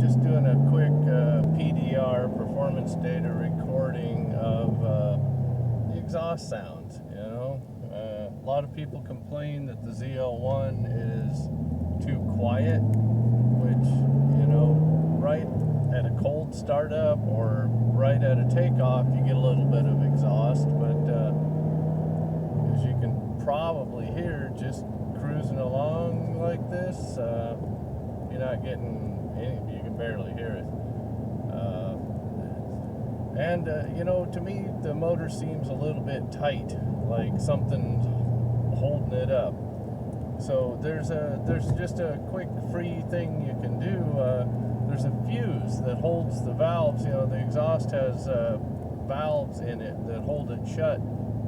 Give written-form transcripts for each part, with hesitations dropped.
Just doing a quick PDR, performance data recording of the exhaust sounds. A lot of people complain that the ZL1 is too quiet, which, right at a cold startup or right at a takeoff, you get a little bit of exhaust, but as you can probably hear, just cruising along like this, you're not getting any, you can barely hear it. To me, the motor seems a little bit tight, like something's holding it up. So there's just a quick free thing you can do. There's a fuse that holds the valves. The exhaust has valves in it that hold it shut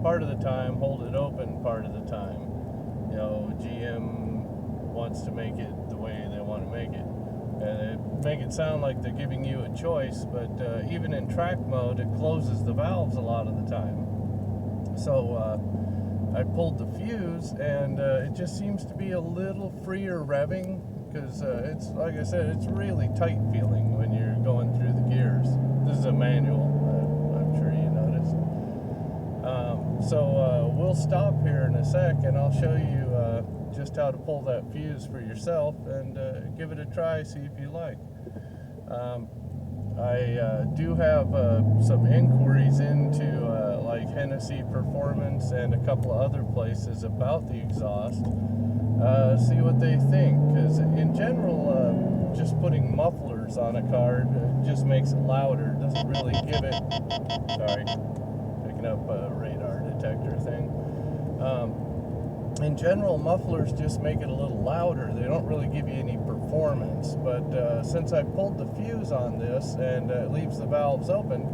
part of the time, hold it open part of the time. GM wants to make it the way they want to make it. They make it sound like they're giving you a choice, but even in track mode, it closes the valves a lot of the time. So I pulled the fuse, and it just seems to be a little freer revving, because it's, like I said, it's really tight feeling when you're going through the gears. This is a manual, I'm sure you noticed. So we'll stop here in a sec, and I'll show you just how to pull that fuse for yourself, and give it a try, see if you like. I do have some inquiries into like Hennessy Performance and a couple of other places about the exhaust. See what they think, because in general, just putting mufflers on a car just makes it louder. It doesn't really give it, sorry, picking up a radar detector thing. In general, mufflers just make it a little louder. They don't really give you any performance. But since I pulled the fuse on this and it leaves the valves open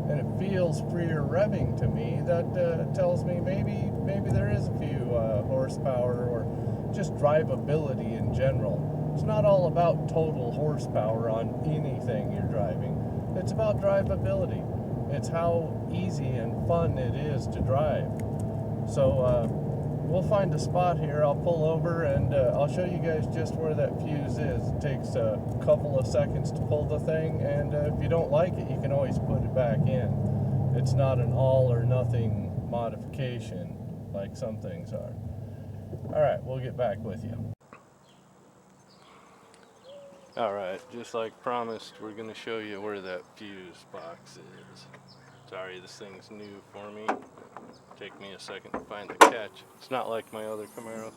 and it feels freer revving to me, that tells me maybe there is a few horsepower or just drivability in general. It's not all about total horsepower on anything you're driving. It's about drivability. It's how easy and fun it is to drive. So we'll find a spot here. I'll pull over and I'll show you guys just where that fuse is. It takes a couple of seconds to pull the thing, and if you don't like it, you can always put it back in. It's not an all or nothing modification like some things are. Alright, we'll get back with you. Alright, just like promised, we're going to show you where that fuse box is. Sorry, this thing's new for me. Take me a second to find the catch. It's not like my other Camaros.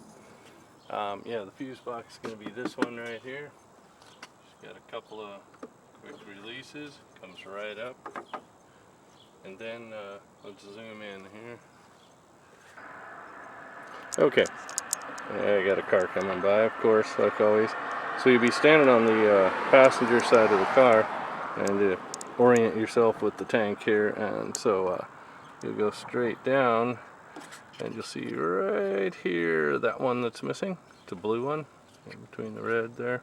Yeah, the fuse box is going to be this one right here. Just got a couple of quick releases. Comes right up. And then let's zoom in here. Okay. Yeah, I got a car coming by, of course, like always. So you'll be standing on the passenger side of the car and orient yourself with the tank here. And so you'll go straight down and you'll see right here that one that's missing. It's a blue one in between the red there.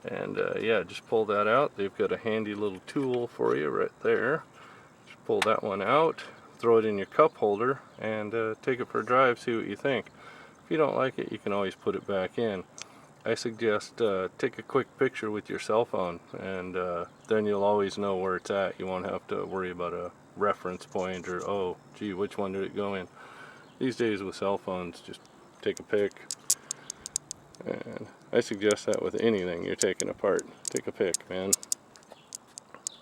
And yeah, just pull that out. They've got a handy little tool for you right there. Just pull that one out, throw it in your cup holder, and take it for a drive, see what you think. If you don't like it, you can always put it back in. I suggest take a quick picture with your cell phone, and then you'll always know where it's at. You won't have to worry about a reference point or, oh gee, which one did it go in. These days with cell phones, just take a pic, and I suggest that with anything you're taking apart. Take a pic, man.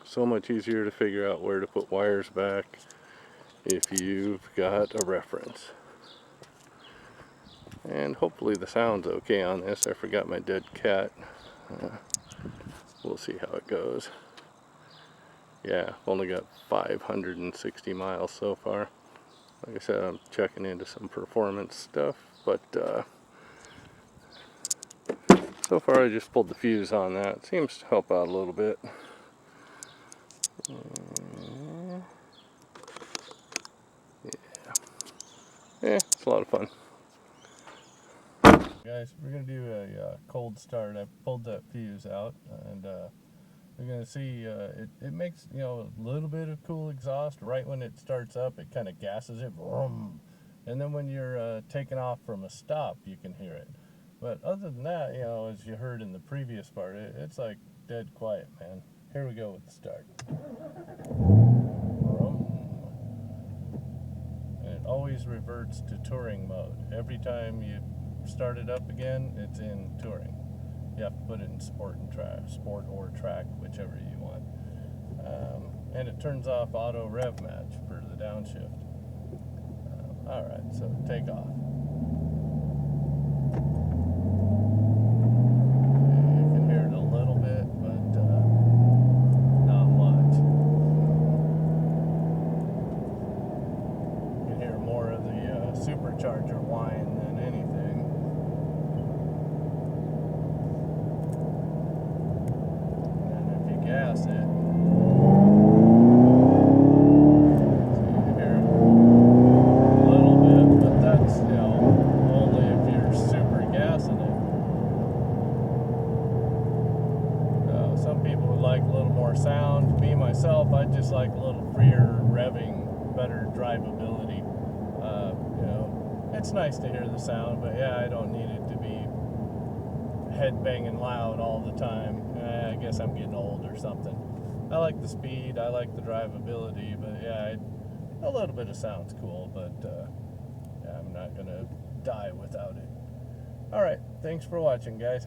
So much easier to figure out where to put wires back if you've got a reference. And hopefully the sound's okay on this. I forgot my dead cat. We'll see how it goes. Yeah, I've only got 560 miles so far. Like I said, I'm checking into some performance stuff, but so far I just pulled the fuse on that. It seems to help out a little bit. Yeah, it's a lot of fun. Guys, we're going to do a cold start. I pulled that fuse out, and we're going to see it makes, a little bit of cool exhaust. Right when it starts up, it kind of gasses it. Vroom. And then when you're taking off from a stop, you can hear it. But other than that, you know, as you heard in the previous part, it's like dead quiet, man. Here we go with the start. And it always reverts to touring mode. Every time you start it up again, it's in touring. You have to put it in sport or track, whichever you want. And it turns off auto rev match for the downshift. Alright, so take off. You can hear it a little bit, but not much. You can hear more of the supercharger whine than anything. And if you gas it, sound. Me myself, I just like a little freer revving, better drivability. You know, it's nice to hear the sound, but yeah, I don't need it to be head banging loud all the time. I guess I'm getting old or something. I like the speed, I like the drivability, but yeah, a little bit of sound's cool, but yeah, I'm not gonna die without it. Alright, thanks for watching, guys.